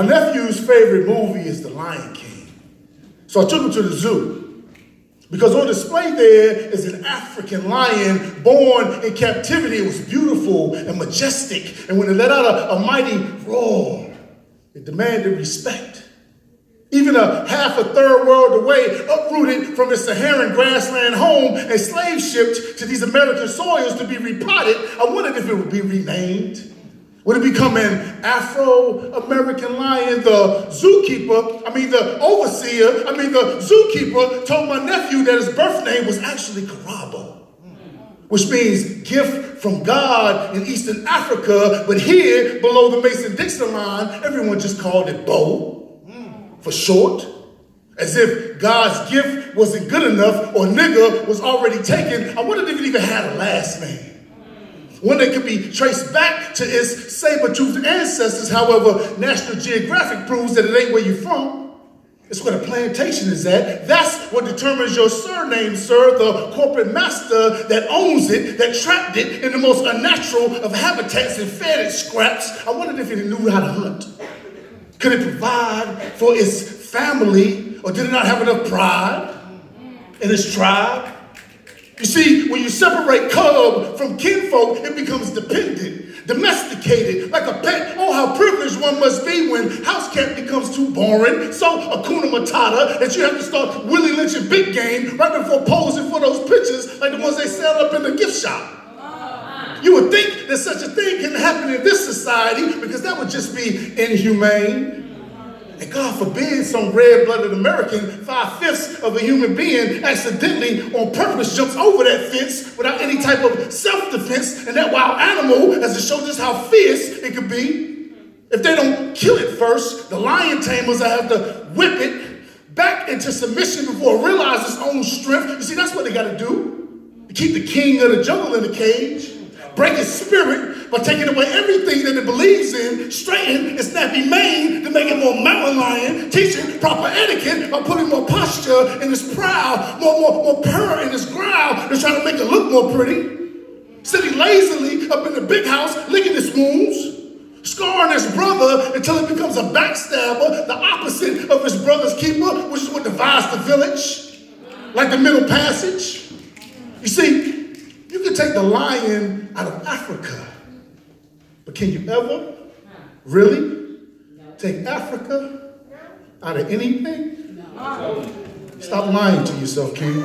My nephew's favorite movie is The Lion King. So I took him to the zoo. Because on display there is an African lion born in captivity. It was beautiful and majestic. And when it let out a mighty roar, it demanded respect. Even a third world away, uprooted from its Saharan grassland home and slave shipped to these American soils to be repotted, I wondered if it would be renamed. Would it become an Afro-American lion? The zookeeper told my nephew that his birth name was actually Karabo, which means gift from God in Eastern Africa, but here, below the Mason-Dixon line, everyone just called it Bo, for short, as if God's gift wasn't good enough or nigga was already taken. I wondered if it even had a last name. One that could be traced back to its saber-toothed ancestors. However, National Geographic proves that it ain't where you're from. It's where the plantation is at. That's what determines your surname, sir. The corporate master that owns it, that trapped it in the most unnatural of habitats and fed it scraps. I wondered if it knew how to hunt. Could it provide for its family, or did it not have enough pride in its tribe? You see, when you separate cub from kinfolk, it becomes dependent, domesticated, like a pet. Oh, how privileged one must be when house cat becomes too boring, so Hakuna Matata, that you have to start Willie lynching big game right before posing for those pictures like the ones they sell up in the gift shop. You would think that such a thing can happen in this society because that would just be inhumane. And God forbid some red-blooded American, 5/5 of a human being, accidentally on purpose jumps over that fence without any type of self-defense, and that wild animal, as to show just how fierce it could be. If they don't kill it first, the lion tamers will have to whip it back into submission before it realizes its own strength. You see, that's what they got to do. To keep the king of the jungle in the cage. Break its spirit by taking away everything that it believes in, straighten its nappy mane to make it more mountain lion, teaching proper etiquette by putting more posture in its prow, more purr in its growl, to try to make it look more pretty. Sitting lazily up in the big house, licking its wounds, scarring his brother until it becomes a backstabber, the opposite of his brother's keeper, which is what divides the village, like the Middle Passage. You see, you can take the lion out of Africa, but can you ever really take Africa out of anything? Stop lying to yourself, King.